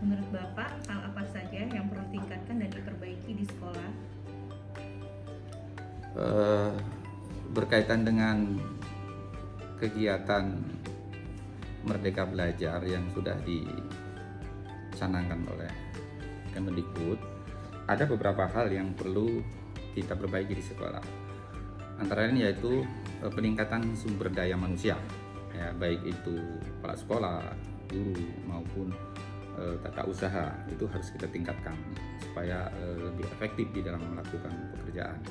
Menurut Bapak, hal apa saja yang perlu ditingkatkan dan diperbaiki di sekolah? Berkaitan dengan kegiatan Merdeka Belajar yang sudah dicanangkan oleh Kemendikbud, ada beberapa hal yang perlu kita perbaiki di sekolah. Antara lain yaitu peningkatan sumber daya manusia, ya, baik itu kepala sekolah, guru maupun tata usaha, itu harus kita tingkatkan supaya lebih efektif di dalam melakukan pekerjaan.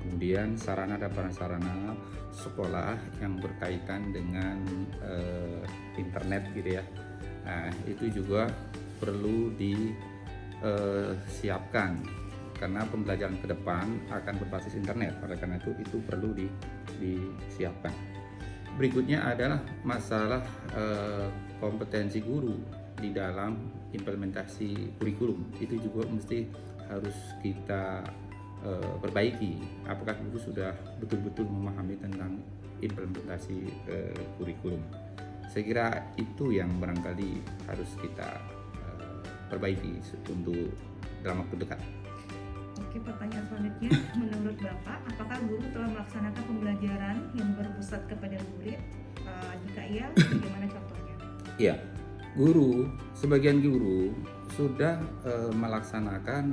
Kemudian sarana dan prasarana sekolah yang berkaitan dengan internet gitu ya, nah, itu juga perlu disiapkan karena pembelajaran ke depan akan berbasis internet. Oleh karena itu perlu disiapkan. Berikutnya adalah masalah kompetensi guru di dalam implementasi kurikulum. Itu juga mesti harus kita perbaiki. Apakah guru sudah betul-betul memahami tentang implementasi kurikulum? Saya kira itu yang barangkali harus kita perbaiki untuk dalam waktu dekat. Oke, pertanyaan selanjutnya, menurut Bapak, apakah guru telah melaksanakan pembelajaran yang berpusat kepada murid? Jika iya, bagaimana contohnya? Ya, sebagian guru sudah melaksanakan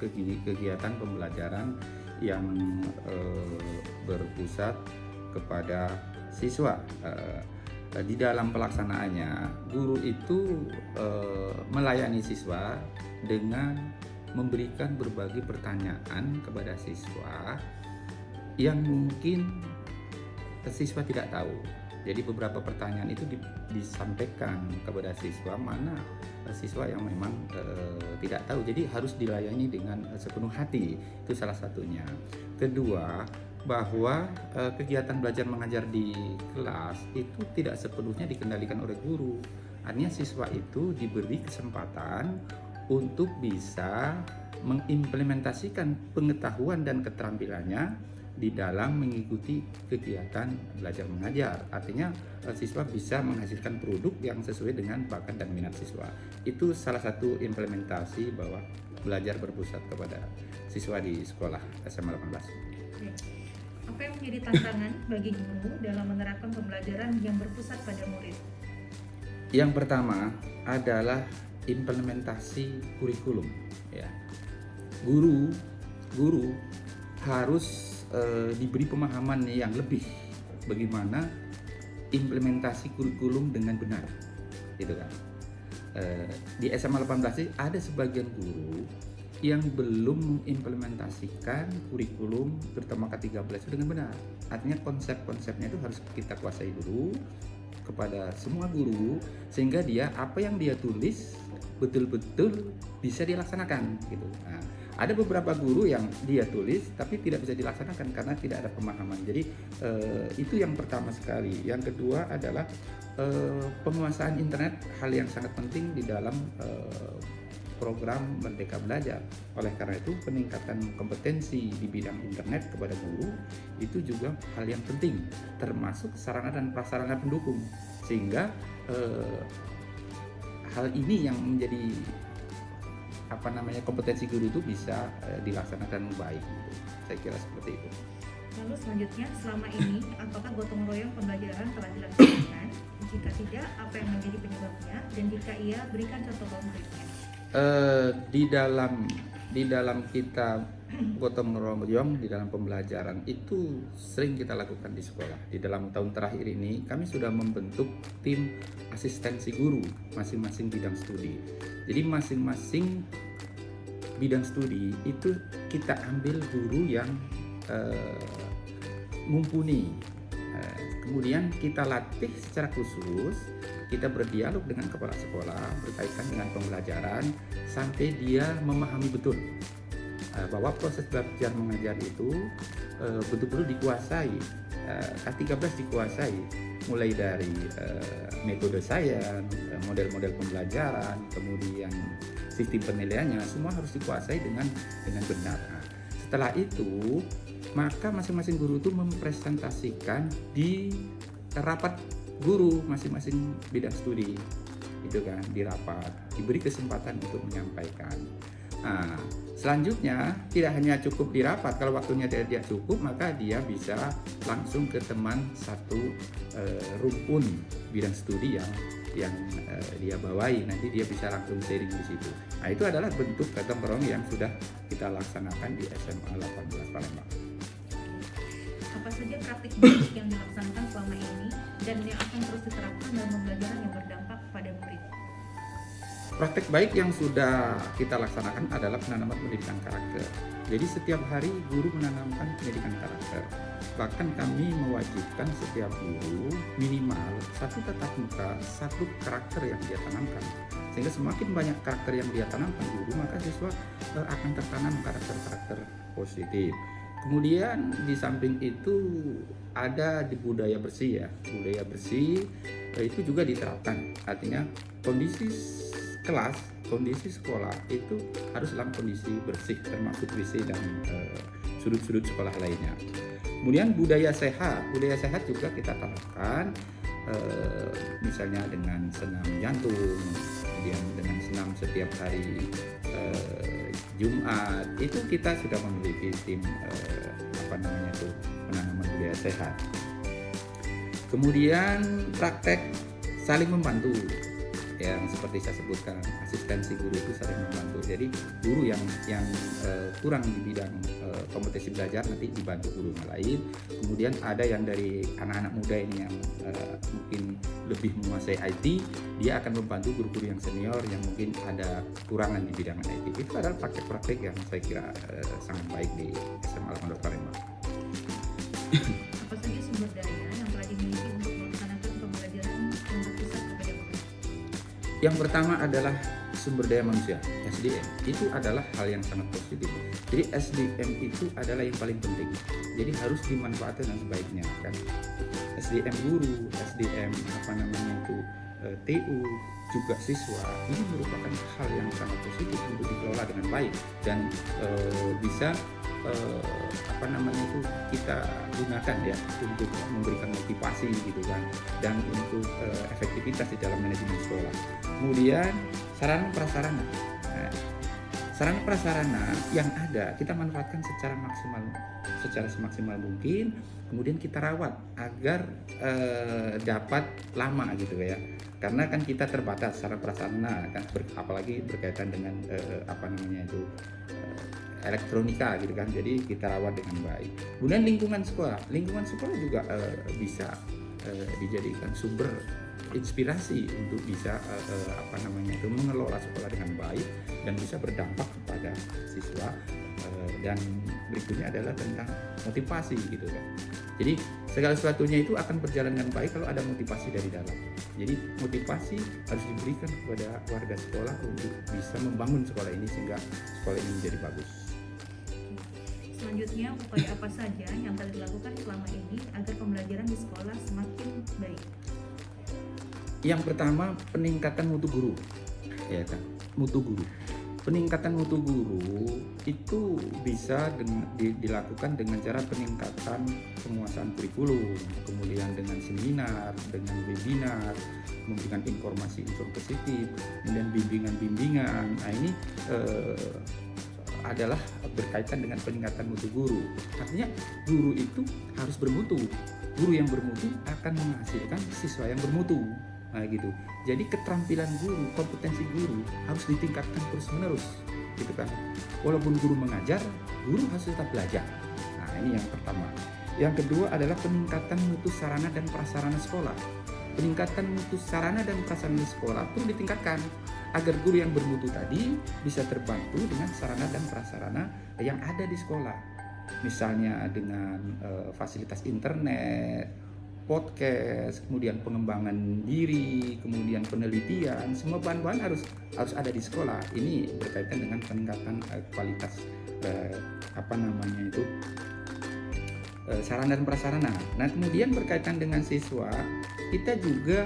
kegiatan pembelajaran yang berpusat kepada siswa. Di dalam pelaksanaannya, guru itu melayani siswa dengan memberikan berbagai pertanyaan kepada siswa yang mungkin siswa tidak tahu. Jadi beberapa pertanyaan itu disampaikan kepada siswa, mana siswa yang memang tidak tahu. Jadi harus dilayani dengan sepenuh hati. Itu salah satunya. Kedua, bahwa kegiatan belajar mengajar di kelas itu tidak sepenuhnya dikendalikan oleh guru. Artinya siswa itu diberi kesempatan untuk bisa mengimplementasikan pengetahuan dan keterampilannya di dalam mengikuti kegiatan belajar mengajar. Artinya siswa bisa menghasilkan produk yang sesuai dengan bakat dan minat siswa. Itu salah satu implementasi bahwa belajar berpusat kepada siswa di sekolah SMA 18. Apa yang menjadi tantangan bagi guru dalam menerapkan pembelajaran yang berpusat pada murid? Yang pertama adalah implementasi kurikulum. Ya. Guru harus diberi pemahaman yang lebih bagaimana implementasi kurikulum dengan benar, gitu kan. Di SMA 18 ada sebagian guru yang belum mengimplementasikan kurikulum terutama K13 itu dengan benar. Artinya konsep-konsepnya itu harus kita kuasai dulu kepada semua guru sehingga dia apa yang dia tulis betul-betul bisa dilaksanakan gitu. Nah, ada beberapa guru yang dia tulis tapi tidak bisa dilaksanakan karena tidak ada pemahaman. Jadi itu yang pertama sekali. Yang kedua adalah penguasaan internet, hal yang sangat penting di dalam program Merdeka Belajar. Oleh karena itu peningkatan kompetensi di bidang internet kepada guru itu juga hal yang penting, termasuk sarana dan prasarana pendukung, sehingga hal ini yang menjadi kompetensi guru itu bisa dilaksanakan baik. Saya kira seperti itu. Lalu selanjutnya, selama ini apakah gotong royong pembelajaran telah dilaksanakan? Jika tidak, apa yang menjadi penyebabnya? Dan jika iya, berikan contoh konkretnya. Di dalam kita gotong royong di dalam pembelajaran itu sering kita lakukan di sekolah. Di dalam tahun terakhir ini kami sudah membentuk tim asistensi guru masing-masing bidang studi. Jadi masing-masing bidang studi itu kita ambil guru yang mumpuni. Kemudian kita latih secara khusus, kita berdialog dengan kepala sekolah berkaitan dengan pembelajaran sampai dia memahami betul bahwa proses belajar mengajar itu betul-betul dikuasai, K13 dikuasai, mulai dari metode sains, model-model pembelajaran, kemudian sistem penilaiannya, semua harus dikuasai dengan benar. Nah, setelah itu maka masing-masing guru itu mempresentasikan di rapat guru masing-masing bidang studi. itu kan di rapat, diberi kesempatan untuk menyampaikan. Nah, selanjutnya tidak hanya cukup di rapat, kalau waktunya tidak cukup maka dia bisa langsung ke teman satu rumpun bidang studi yang dia bawahi, nanti dia bisa langsung sharing di situ. Nah, itu adalah bentuk gotong royong yang sudah kita laksanakan di SMA 18 Palembang. Apa saja praktik baik yang dilaksanakan selama ini dan yang akan terus diterapkan dalam pembelajaran yang berdampak pada murid? Praktek baik yang sudah kita laksanakan adalah penanaman pendidikan karakter. Jadi setiap hari guru menanamkan pendidikan karakter. Bahkan kami mewajibkan setiap guru minimal satu tatap muka, satu karakter yang dia tanamkan. Sehingga semakin banyak karakter yang dia tanamkan guru, maka siswa akan tertanam karakter-karakter positif. Kemudian di samping itu ada di budaya bersih ya. Budaya bersih itu juga diterapkan. Artinya kondisi kelas, kondisi sekolah itu harus dalam kondisi bersih, termasuk WC dan sudut-sudut sekolah lainnya. Kemudian budaya sehat juga kita terapkan, misalnya dengan senam jantung, kemudian dengan senam setiap hari Jumat, itu kita sudah memiliki tim penanaman budaya sehat. Kemudian praktek saling membantu, yang seperti saya sebutkan, asistensi guru itu saling membantu. Jadi guru yang kurang di bidang kompetensi belajar nanti dibantu guru yang lain. Kemudian ada yang dari anak-anak muda ini yang mungkin lebih menguasai IT, dia akan membantu guru-guru yang senior yang mungkin ada kurangan di bidang IT. Itu adalah praktek-praktek yang saya kira sangat baik di SMA 18 Palembang. Apa saja sumber daya yang telah dimiliki untuk melaksanakan pembelajaran yang berpusat kepada murid? Yang pertama adalah sumber daya manusia, SDM. Itu adalah hal yang sangat positif. Jadi SDM itu adalah yang paling penting. Jadi harus dimanfaatkan dengan sebaiknya kan. SDM guru, SDM TU, juga siswa, ini merupakan hal yang sangat positif untuk dikelola dengan baik dan bisa kita gunakan ya untuk memberikan motivasi gitu kan, dan untuk efektivitas di dalam manajemen sekolah. Kemudian sarana prasarana yang ada kita manfaatkan secara semaksimal mungkin, kemudian kita rawat agar dapat lama gitu ya, karena kan kita terbatas sarana prasarana kan, apalagi berkaitan dengan elektronika gitu kan, jadi kita rawat dengan baik. Kemudian lingkungan sekolah juga bisa dijadikan sumber inspirasi untuk bisa mengelola sekolah dengan baik dan bisa berdampak kepada siswa. Dan berikutnya adalah tentang motivasi gitu kan. Jadi segala sesuatunya itu akan berjalan dengan baik kalau ada motivasi dari dalam. Jadi motivasi harus diberikan kepada warga sekolah untuk bisa membangun sekolah ini sehingga sekolah ini menjadi bagus. Selanjutnya, upaya apa saja yang telah dilakukan selama ini agar pembelajaran di sekolah semakin baik? Yang pertama, peningkatan mutu guru, ya kan? Mutu guru. Peningkatan mutu guru itu bisa dilakukan dengan cara peningkatan penguasaan kurikulum, kemudian dengan seminar, dengan webinar, memberikan informasi positif, kemudian bimbingan. Nah ini adalah berkaitan dengan peningkatan mutu guru. Artinya guru itu harus bermutu. Guru yang bermutu akan menghasilkan siswa yang bermutu. Nah gitu. Jadi keterampilan guru, kompetensi guru harus ditingkatkan terus-menerus, gitu kan. Walaupun guru mengajar, guru harus tetap belajar. Nah ini yang pertama. Yang kedua adalah peningkatan mutu sarana dan prasarana sekolah. Peningkatan mutu sarana dan prasarana sekolah perlu ditingkatkan agar guru yang bermutu tadi bisa terbantu dengan sarana dan prasarana yang ada di sekolah. Misalnya dengan fasilitas internet, podcast, kemudian pengembangan diri, kemudian penelitian, semua bahan-bahan harus ada di sekolah. Ini berkaitan dengan peningkatan kualitas sarana dan prasarana. Nah, kemudian berkaitan dengan siswa, kita juga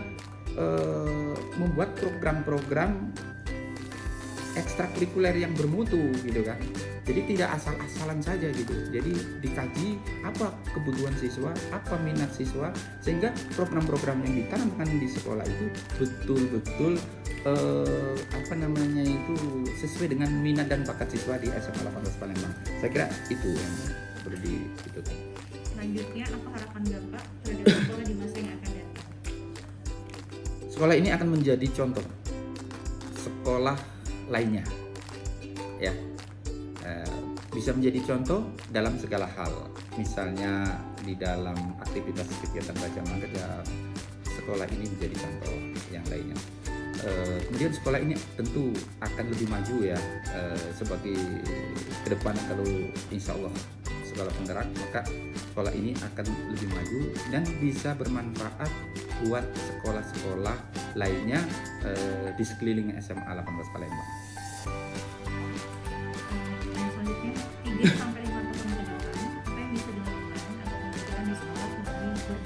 membuat program-program ekstrakurikuler yang bermutu gitu kan. Jadi tidak asal-asalan saja gitu. Jadi dikaji apa kebutuhan siswa, apa minat siswa, sehingga program-program yang ditanamkan di sekolah itu betul-betul sesuai dengan minat dan bakat siswa di SMA 18 Palembang. Saya kira itu yang perlu dibutuhkan. Selanjutnya, apa harapan Bapak terhadap sekolah di masa yang akan datang? Sekolah ini akan menjadi contoh sekolah lainnya, ya, bisa menjadi contoh dalam segala hal. Misalnya di dalam aktivitas kegiatan baca mengajar, sekolah ini menjadi contoh yang lainnya. Kemudian sekolah ini tentu akan lebih maju ya, sebagai ke depan kalau insya Allah sekolah penggerak, maka sekolah ini akan lebih maju dan bisa bermanfaat buat sekolah-sekolah lainnya di sekeliling SMA 18 Palembang. Dan selanjutnya, 3 sampai 5 tahun ke depan, apa yang bisa dilakukan agar pembelajaran di sekolah kembali berdampak pada murid?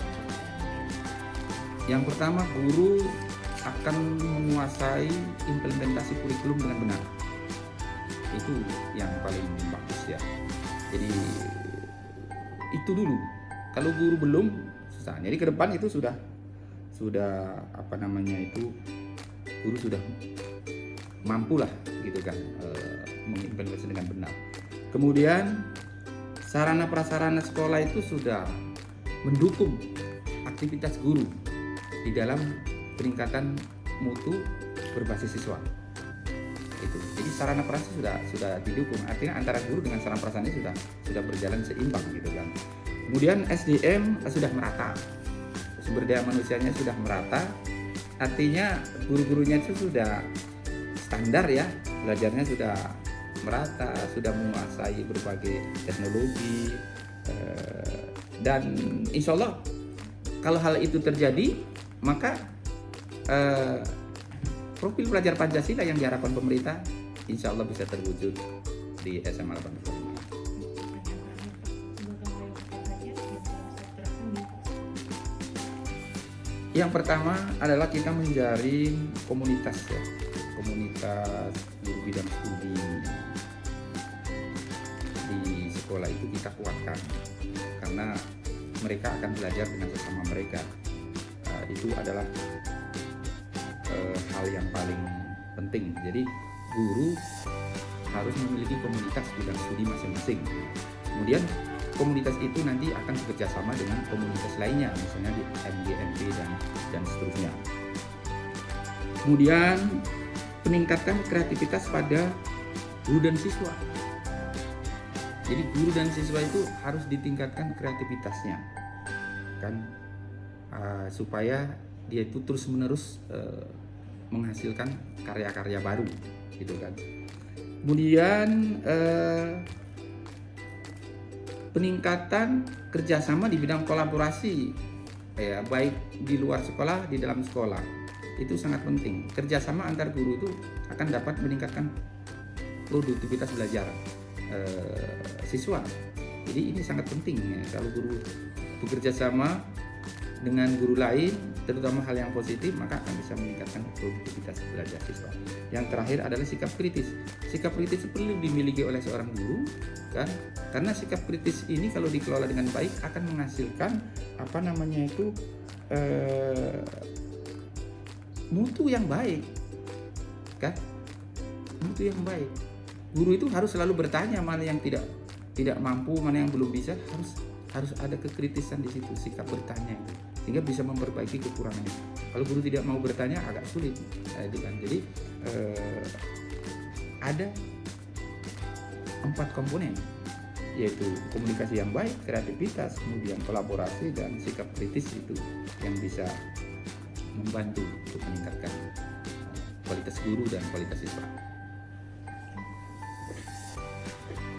Yang pertama, guru akan menguasai implementasi kurikulum dengan benar. Itu yang paling bagus ya. Jadi itu dulu. Kalau guru belum, susah. Jadi ke depan itu sudah guru sudah mampu lah gitu kan, mengimplementasi dengan benar. Kemudian sarana prasarana sekolah itu sudah mendukung aktivitas guru di dalam peningkatan mutu berbasis siswa. Itu. Jadi sarana prasarana sudah didukung. Artinya antara guru dengan sarana prasarana sudah berjalan seimbang gitu kan. Kemudian SDM sudah merata. Sumber daya manusianya sudah merata. Artinya guru-gurunya itu sudah standar ya. Belajarnya sudah merata, sudah menguasai berbagai teknologi, dan insya Allah kalau hal itu terjadi, maka profil pelajar Pancasila yang diharapkan pemerintah insya Allah bisa terwujud di SMA 18. Yang pertama adalah kita menjaring komunitas ya, komunitas guru bidang studi di sekolah itu kita kuatkan karena mereka akan belajar dengan sesama mereka. Itu adalah hal yang paling penting. Jadi guru harus memiliki komunitas bidang studi masing-masing. Kemudian komunitas itu nanti akan bekerja sama dengan komunitas lainnya, misalnya di MGMP dan seterusnya. Kemudian peningkatkan kreativitas pada guru dan siswa. Jadi guru dan siswa itu harus ditingkatkan kreativitasnya, kan, supaya dia itu terus-menerus menghasilkan karya-karya baru, gitu kan. Kemudian peningkatan kerjasama di bidang kolaborasi, ya, baik di luar sekolah, di dalam sekolah, itu sangat penting. Kerjasama antar guru itu akan dapat meningkatkan produktivitas belajar siswa. Jadi ini sangat penting ya, kalau guru bekerja sama dengan guru lain, terutama hal yang positif, maka akan bisa meningkatkan produktivitas belajar siswa. Yang terakhir adalah sikap kritis. Sikap kritis perlu dimiliki oleh seorang guru, kan? Karena sikap kritis ini kalau dikelola dengan baik akan menghasilkan mutu yang baik, kan? Mutu yang baik. Guru itu harus selalu bertanya mana yang tidak mampu, mana yang belum bisa, harus ada kekritisan di situ, sikap bertanya itu, sehingga bisa memperbaiki kekurangannya. Kalau guru tidak mau bertanya agak sulit, Jadi ada 4 komponen, yaitu komunikasi yang baik, kreativitas, kemudian kolaborasi, dan sikap kritis itu yang bisa membantu untuk meningkatkan kualitas guru dan kualitas siswa.